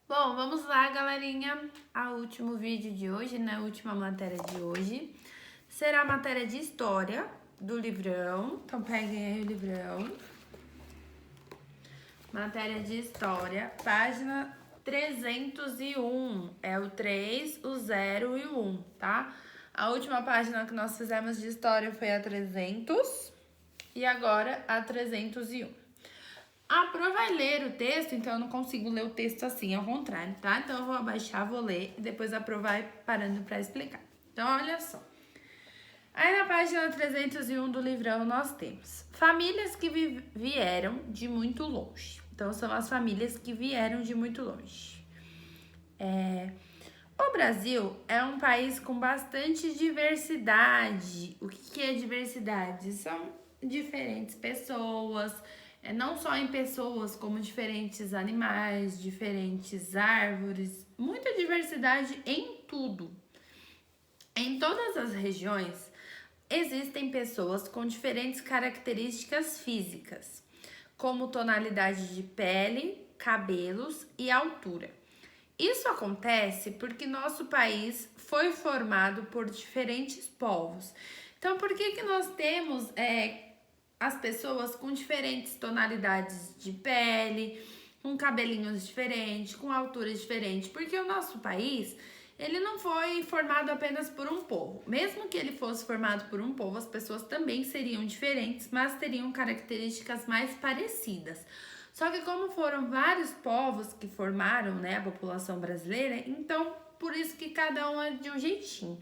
Bom, vamos lá, galerinha. A último vídeo de hoje, né? A última matéria de hoje será a matéria de história do livrão. Então, peguem aí o livrão. Matéria de história, página 301. É o 3, o 0 e o 1, tá? A última página que nós fizemos de história foi a 300 e agora a 301. A Pro vai ler o texto, então eu não consigo ler o texto assim, ao contrário, tá? Então eu vou abaixar, vou ler e depois a Pro vai parando pra explicar. Então, olha só. Aí na página 301 do livrão nós temos famílias que vieram de muito longe. Então, são as famílias que vieram de muito longe. O Brasil é um país com bastante diversidade. O que é diversidade? São diferentes pessoas, não só em pessoas, como diferentes animais, diferentes árvores, muita diversidade em tudo. Em todas as regiões existem pessoas com diferentes características físicas, como tonalidade de pele, cabelos e altura. Isso acontece porque nosso país foi formado por diferentes povos. Então, por que nós temos as pessoas com diferentes tonalidades de pele, com cabelinhos diferentes, com alturas diferentes? Porque o nosso país, ele não foi formado apenas por um povo. Mesmo que ele fosse formado por um povo, as pessoas também seriam diferentes, mas teriam características mais parecidas. Só que como foram vários povos que formaram, né, a população brasileira, então por isso que cada um é de um jeitinho.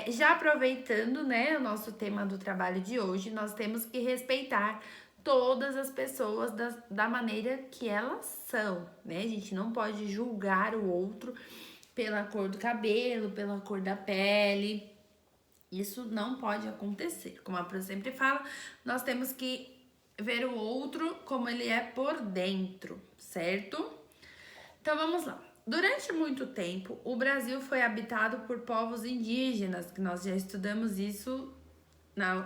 Já aproveitando, né, o nosso tema do trabalho de hoje, nós temos que respeitar todas as pessoas da maneira que elas são, né? A gente não pode julgar o outro pela cor do cabelo, pela cor da pele. Isso não pode acontecer. Como a Pro sempre fala, nós temos que ver o outro como ele é por dentro, certo? Então vamos lá. Durante muito tempo, o Brasil foi habitado por povos indígenas, que nós já estudamos isso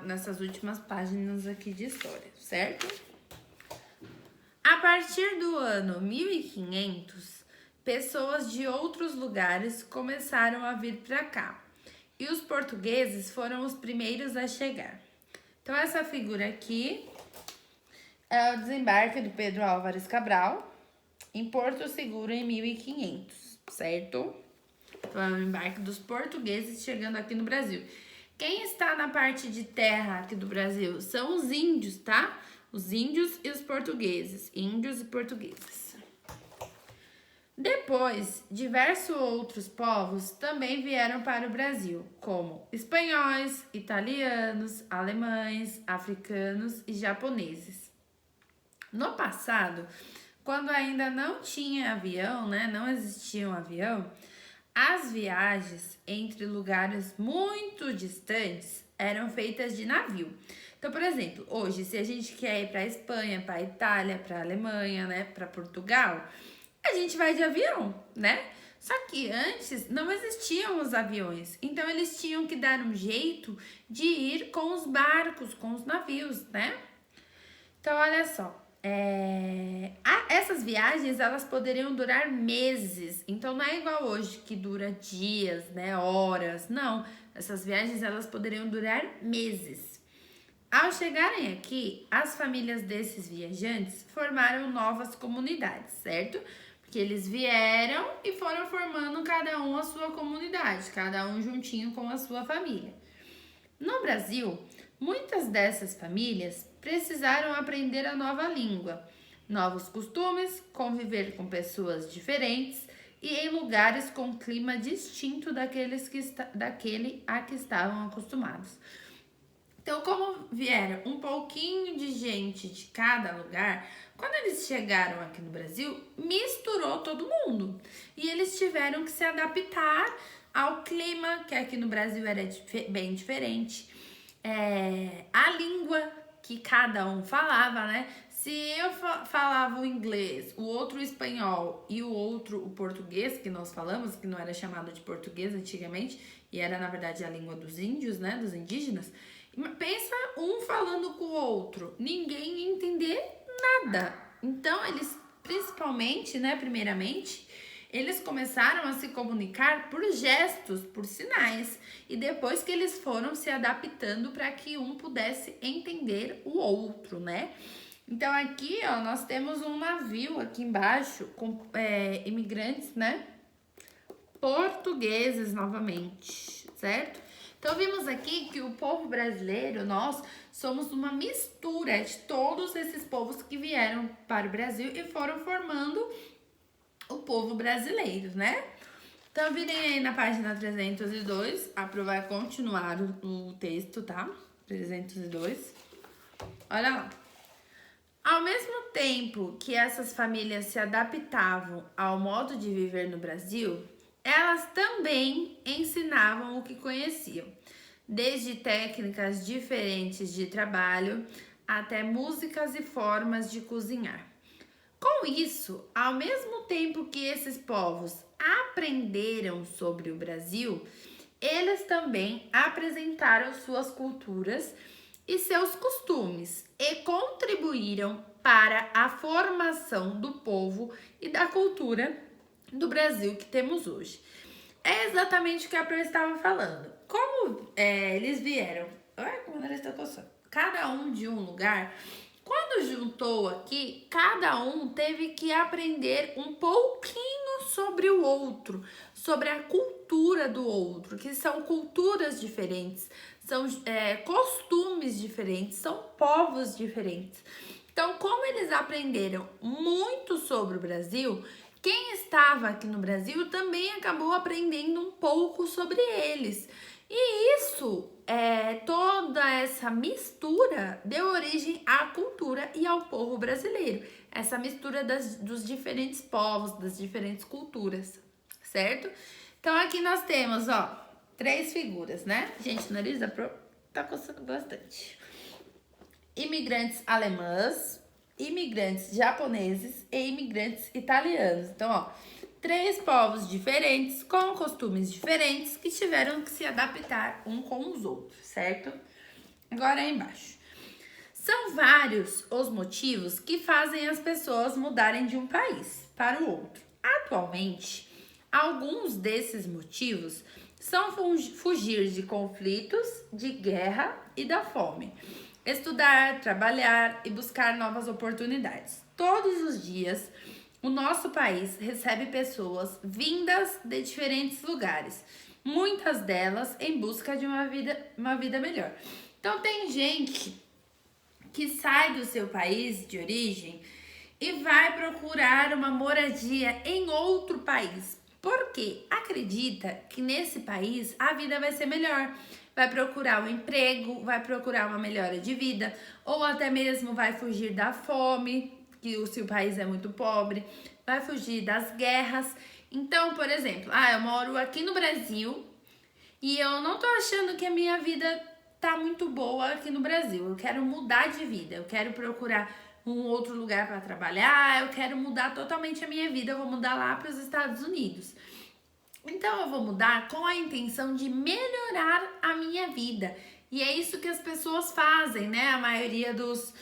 nessas últimas páginas aqui de história, certo? A partir do ano 1500, pessoas de outros lugares começaram a vir para cá. E os portugueses foram os primeiros a chegar. Então essa figura aqui é o desembarque do Pedro Álvares Cabral em Porto Seguro em 1500, certo? Então é o embarque dos portugueses chegando aqui no Brasil. Quem está na parte de terra aqui do Brasil são os índios, tá? Os índios e os portugueses. Índios e portugueses. Depois, diversos outros povos também vieram para o Brasil, como espanhóis, italianos, alemães, africanos e japoneses. No passado, quando ainda não tinha avião, né, não existia um avião, as viagens entre lugares muito distantes eram feitas de navio. Então, por exemplo, hoje, se a gente quer ir para a Espanha, para a Itália, para a Alemanha, né, para Portugal, a gente vai de avião, né? Só que antes não existiam os aviões, então eles tinham que dar um jeito de ir com os barcos, com os navios, né? Então, olha só, essas viagens elas poderiam durar meses, então não é igual hoje que dura dias, né, horas, não. Essas viagens elas poderiam durar meses. Ao chegarem aqui, as famílias desses viajantes formaram novas comunidades, certo? Porque eles vieram e foram formando cada um a sua comunidade, cada um juntinho com a sua família. No Brasil, muitas dessas famílias precisaram aprender a nova língua, novos costumes, conviver com pessoas diferentes e em lugares com clima distinto daquele a que estavam acostumados. Então, como vieram um pouquinho de gente de cada lugar, quando eles chegaram aqui no Brasil, misturou todo mundo. E eles tiveram que se adaptar ao clima, que aqui no Brasil era bem diferente. A língua que cada um falava, né? Se eu falava o inglês, o outro o espanhol e o outro o português, que nós falamos, que não era chamado de português antigamente, e era na verdade a língua dos índios, né? Dos indígenas. Pensa um falando com o outro, ninguém ia entender nada. Então eles principalmente, né, primeiramente, eles começaram a se comunicar por gestos, por sinais, e depois que eles foram se adaptando para que um pudesse entender o outro, né? Então aqui, ó, nós temos um navio aqui embaixo com imigrantes, né? Portugueses novamente, certo? Então vimos aqui que o povo brasileiro, nós somos uma mistura de todos esses povos que vieram para o Brasil e foram formando o povo brasileiro, né? Então virem aí na página 302, vai continuar o texto, tá? 302. Olha lá. Ao mesmo tempo que essas famílias se adaptavam ao modo de viver no Brasil, elas também ensinavam o que conheciam, desde técnicas diferentes de trabalho até músicas e formas de cozinhar. Com isso, ao mesmo tempo que esses povos aprenderam sobre o Brasil, eles também apresentaram suas culturas e seus costumes e contribuíram para a formação do povo e da cultura do Brasil que temos hoje. É exatamente o que a Pro estava falando. Como eles vieram, olha como eles estão coçando, cada um de um lugar. Quando juntou aqui, cada um teve que aprender um pouquinho sobre o outro, sobre a cultura do outro, que são culturas diferentes, são costumes diferentes, são povos diferentes. Então, como eles aprenderam muito sobre o Brasil, quem estava aqui no Brasil também acabou aprendendo um pouco sobre eles. E isso, toda essa mistura deu origem à cultura e ao povo brasileiro. Essa mistura dos diferentes povos, das diferentes culturas, certo? Então aqui nós temos, ó, 3 figuras, né? Gente, o nariz tá coçando bastante. Imigrantes alemãs, imigrantes japoneses e imigrantes italianos. Então, ó, 3 povos diferentes, com costumes diferentes, que tiveram que se adaptar um com os outros, certo? Agora aí embaixo. São vários os motivos que fazem as pessoas mudarem de um país para o outro. Atualmente, alguns desses motivos são fugir de conflitos, de guerra e da fome. Estudar, trabalhar e buscar novas oportunidades. Todos os dias, o nosso país recebe pessoas vindas de diferentes lugares, muitas delas em busca de uma vida melhor. Então tem gente que sai do seu país de origem e vai procurar uma moradia em outro país, porque acredita que nesse país a vida vai ser melhor. Vai procurar um emprego, vai procurar uma melhora de vida, ou até mesmo vai fugir da fome, que o seu país é muito pobre, vai fugir das guerras. Então, por exemplo, eu moro aqui no Brasil e eu não tô achando que a minha vida tá muito boa aqui no Brasil. Eu quero mudar de vida, eu quero procurar um outro lugar para trabalhar, eu quero mudar totalmente a minha vida, eu vou mudar lá para os Estados Unidos. Então eu vou mudar com a intenção de melhorar a minha vida. E é isso que as pessoas fazem, né? A maioria dos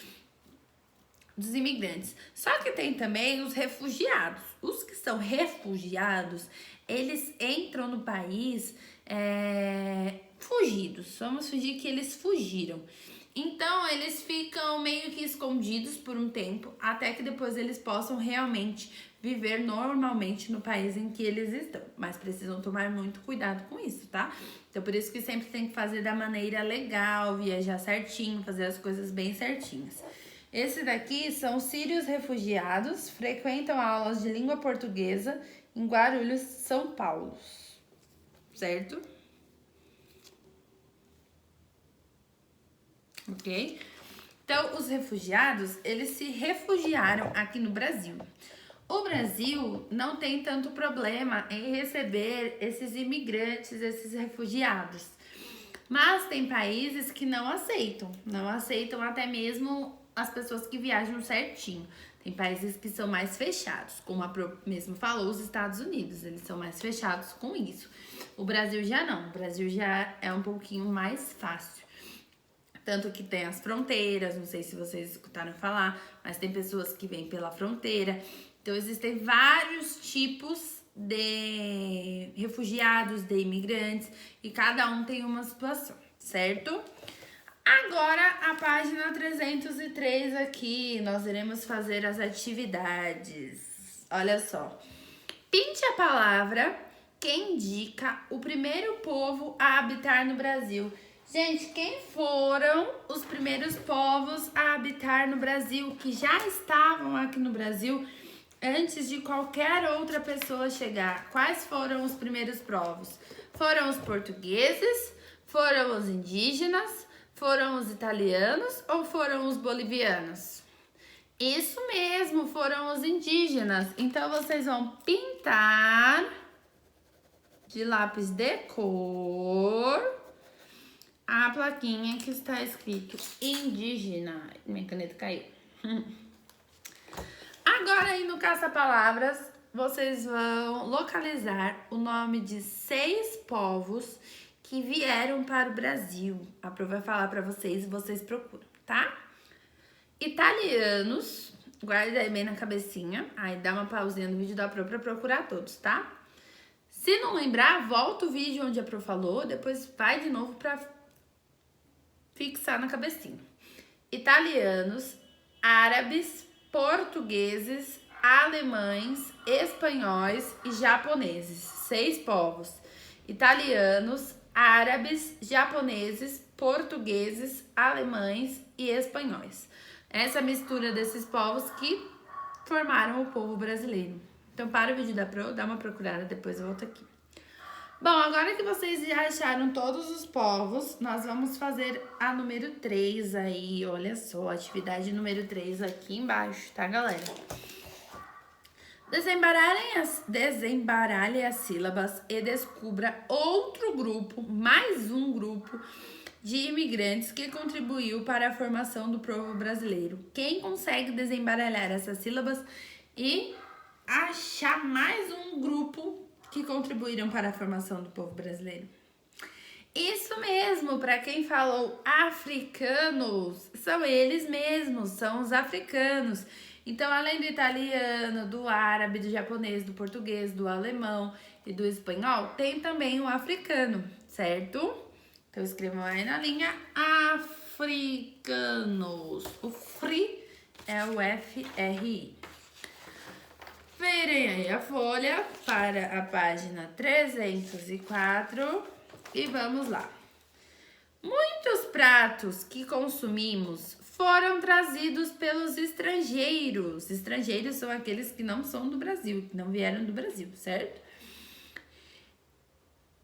imigrantes. Só que tem também os refugiados. Os que são refugiados, eles entram no país fugidos. Vamos fingir que eles fugiram. Então, eles ficam meio que escondidos por um tempo, até que depois eles possam realmente viver normalmente no país em que eles estão. Mas precisam tomar muito cuidado com isso, tá? Então, por isso que sempre tem que fazer da maneira legal, viajar certinho, fazer as coisas bem certinhas. Esse daqui são sírios refugiados, frequentam aulas de língua portuguesa em Guarulhos, São Paulo. Certo? Ok? Então, os refugiados, eles se refugiaram aqui no Brasil. O Brasil não tem tanto problema em receber esses imigrantes, esses refugiados. Mas tem países que não aceitam até mesmo as pessoas que viajam certinho. Tem países que são mais fechados, como a Pro mesmo falou, os Estados Unidos, eles são mais fechados com isso. O Brasil já não, o Brasil já é um pouquinho mais fácil. Tanto que tem as fronteiras, não sei se vocês escutaram falar, mas tem pessoas que vêm pela fronteira. Então, existem vários tipos de refugiados, de imigrantes, e cada um tem uma situação, certo? Agora, a página 303 aqui, nós iremos fazer as atividades. Olha só. Pinte a palavra que indica o primeiro povo a habitar no Brasil. Gente, quem foram os primeiros povos a habitar no Brasil, que já estavam aqui no Brasil antes de qualquer outra pessoa chegar? Quais foram os primeiros povos? Foram os portugueses? Foram os indígenas? Foram os italianos ou foram os bolivianos? Isso mesmo, foram os indígenas. Então, vocês vão pintar de lápis de cor a plaquinha que está escrito indígena. Minha caneta caiu. Agora, aí no caça-palavras, vocês vão localizar o nome de 6 povos que vieram para o Brasil. A Pro vai falar para vocês e vocês procuram, tá? Italianos, guarda aí bem na cabecinha. Aí dá uma pausinha no vídeo da Pro pra procurar todos, tá? Se não lembrar, volta o vídeo onde a Pro falou, depois vai de novo pra fixar na cabecinha. Italianos, árabes, portugueses, alemães, espanhóis e japoneses. 6 povos. Italianos, árabes, japoneses, portugueses, alemães e espanhóis. Essa mistura desses povos que formaram o povo brasileiro. Então, para o vídeo da Pro, dá uma procurada, depois eu volto aqui. Bom, agora que vocês já acharam todos os povos, nós vamos fazer a número 3 aí. Olha só, atividade número 3 aqui embaixo, tá, galera? Desembaralhe as sílabas e descubra outro grupo, mais um grupo de imigrantes que contribuiu para a formação do povo brasileiro. Quem consegue desembaralhar essas sílabas e achar mais um grupo que contribuíram para a formação do povo brasileiro? Isso mesmo, para quem falou africanos, são eles mesmos, são os africanos. Então, além do italiano, do árabe, do japonês, do português, do alemão e do espanhol, tem também o africano, certo? Então, escrevam aí na linha africanos. O FRI é o FRI. Virem aí a folha para a página 304 e vamos lá. Muitos pratos que consumimos foram trazidos pelos estrangeiros. Estrangeiros são aqueles que não são do Brasil, que não vieram do Brasil, certo?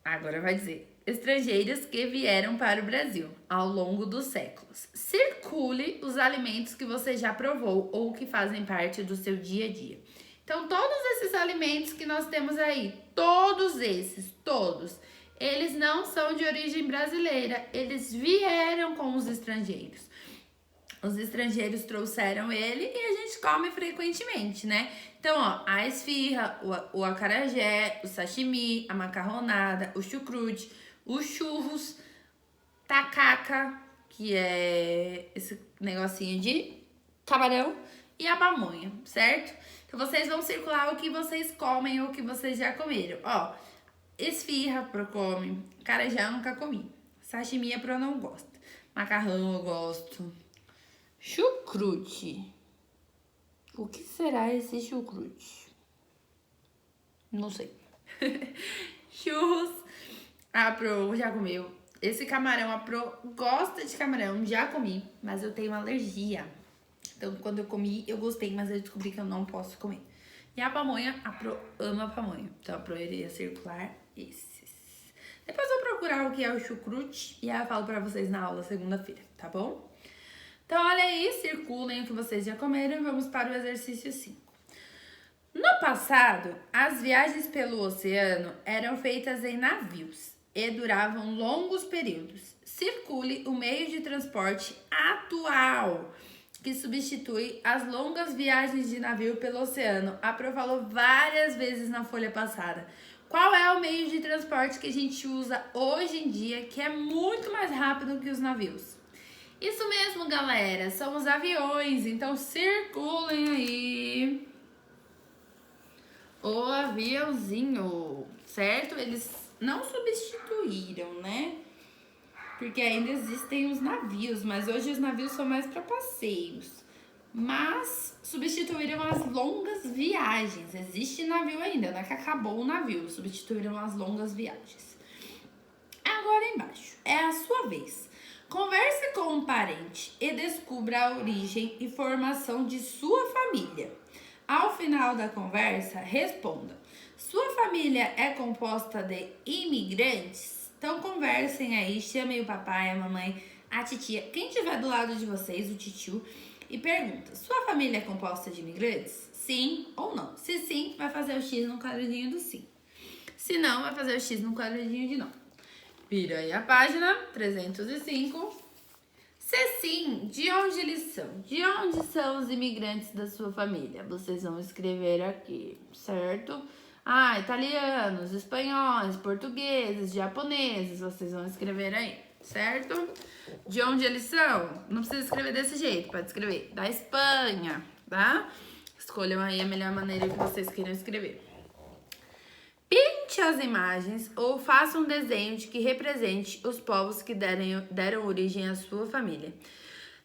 Agora vai dizer, estrangeiros que vieram para o Brasil ao longo dos séculos. Circule os alimentos que você já provou ou que fazem parte do seu dia a dia. Então, todos esses alimentos que nós temos aí, todos esses, todos, eles não são de origem brasileira, eles vieram com os estrangeiros. Os estrangeiros trouxeram ele e a gente come frequentemente, né? Então, ó, a esfirra, o acarajé, o sashimi, a macarronada, o chucrute, os churros, tacaca, que é esse negocinho de camarão, e a pamonha, certo? Então, vocês vão circular o que vocês comem ou o que vocês já comeram. Ó, esfirra, Pro come. Acarajé eu nunca comi. Sashimi, a Pro não gosta. Macarrão eu gosto. Chucrute. O que será esse chucrute? Não sei. Churros. A Pro já comeu. Esse camarão, a Pro gosta de camarão. Já comi, mas eu tenho alergia. Então, quando eu comi, eu gostei, mas eu descobri que eu não posso comer. E a pamonha, a Pro ama pamonha. Então, a Pro iria circular esses. Depois eu vou procurar o que é o chucrute e aí eu falo pra vocês na aula segunda-feira, tá bom? Então, olha aí, circulem o que vocês já comeram e vamos para o exercício 5. No passado, as viagens pelo oceano eram feitas em navios e duravam longos períodos. Circule o meio de transporte atual que substitui as longas viagens de navio pelo oceano. A Pro falou várias vezes na folha passada. Qual é o meio de transporte que a gente usa hoje em dia que é muito mais rápido que os navios? Isso mesmo, galera, são os aviões. Então, circulem aí. o aviãozinho, certo? Eles não substituíram, né? Porque ainda existem os navios, mas hoje os navios são mais para passeios. Mas substituíram as longas viagens. Existe navio ainda, não é que acabou o navio, substituíram as longas viagens. Agora embaixo, é a sua vez. Converse com um parente e descubra a origem e formação de sua família. Ao final da conversa, responda: sua família é composta de imigrantes? Então conversem aí, chamem o papai, a mamãe, a titia, quem estiver do lado de vocês, o titio, e pergunta: sua família é composta de imigrantes? Sim ou não? Se sim, vai fazer o X no quadradinho do sim. Se não, vai fazer o X no quadradinho de não. Vira aí a página 305. Se sim, de onde eles são? De onde são os imigrantes da sua família? Vocês vão escrever aqui, certo? Ah, italianos, espanhóis, portugueses, japoneses, vocês vão escrever aí, certo? De onde eles são? Não precisa escrever desse jeito, pode escrever da Espanha, tá? Escolham aí a melhor maneira que vocês queiram escrever. Pinte as imagens ou faça um desenho de que represente os povos que deram origem à sua família.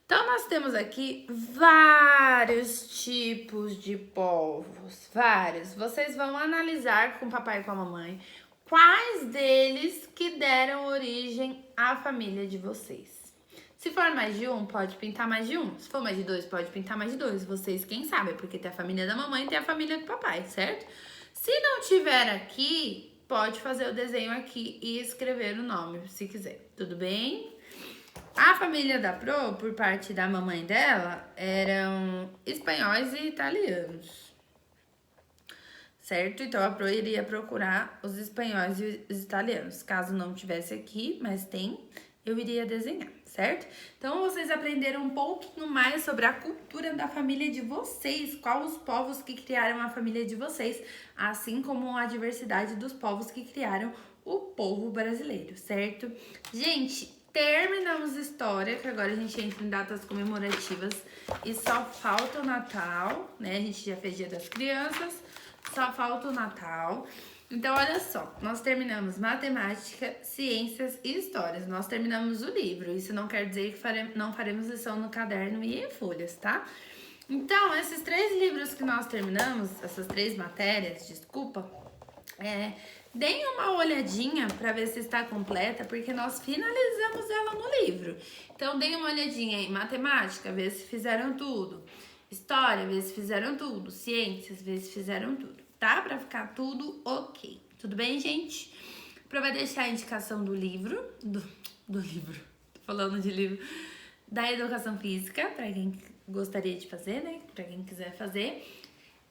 Então, nós temos aqui vários tipos de povos, vários. Vocês vão analisar com o papai e com a mamãe quais deles que deram origem à família de vocês. Se for mais de um, pode pintar mais de um. Se for mais de dois, pode pintar mais de dois. Vocês quem sabe, porque tem a família da mamãe e tem a família do papai, certo? Se não tiver aqui, pode fazer o desenho aqui e escrever o nome, se quiser. Tudo bem? A família da Pro, por parte da mamãe dela, eram espanhóis e italianos. Certo? Então, a Pro iria procurar os espanhóis e os italianos. Caso não tivesse aqui, mas tem, eu iria desenhar, certo? Então, vocês aprenderam um pouquinho mais sobre a cultura da família de vocês, quais os povos que criaram a família de vocês, assim como a diversidade dos povos que criaram o povo brasileiro, certo? Gente, terminamos história, que agora a gente entra em datas comemorativas e só falta o Natal, né? A gente já fez Dia das Crianças, só falta o Natal. Então, olha só, nós terminamos matemática, ciências e histórias. Nós terminamos o livro. Isso não quer dizer que não faremos lição no caderno e em folhas, tá? Então, esses 3 livros que nós terminamos, essas 3 matérias, desculpa, deem uma olhadinha para ver se está completa, porque nós finalizamos ela no livro. Então, deem uma olhadinha em matemática, ver se fizeram tudo. História, ver se fizeram tudo. Ciências, ver se fizeram tudo. Tá? Pra ficar tudo ok. Tudo bem, gente? Pro vai deixar a indicação do livro. Do livro. Tô falando de livro. Da educação física, pra quem gostaria de fazer, né? Pra quem quiser fazer.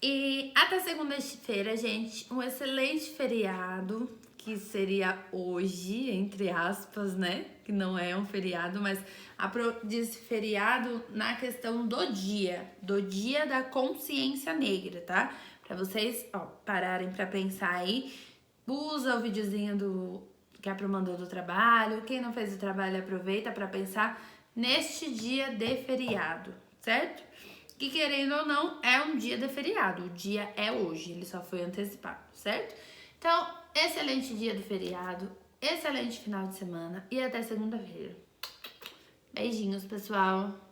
E até segunda-feira, gente. Um excelente feriado. Que seria hoje, entre aspas, né? Que não é um feriado, mas diz feriado na questão do dia da consciência negra, tá? Pra vocês, pararem pra pensar aí. Usa o videozinho que a Pro mandou do trabalho. Quem não fez o trabalho, aproveita pra pensar neste dia de feriado, certo? Que querendo ou não, é um dia de feriado. O dia é hoje, ele só foi antecipado, certo? Então, excelente dia do feriado, excelente final de semana e até segunda-feira. Beijinhos, pessoal!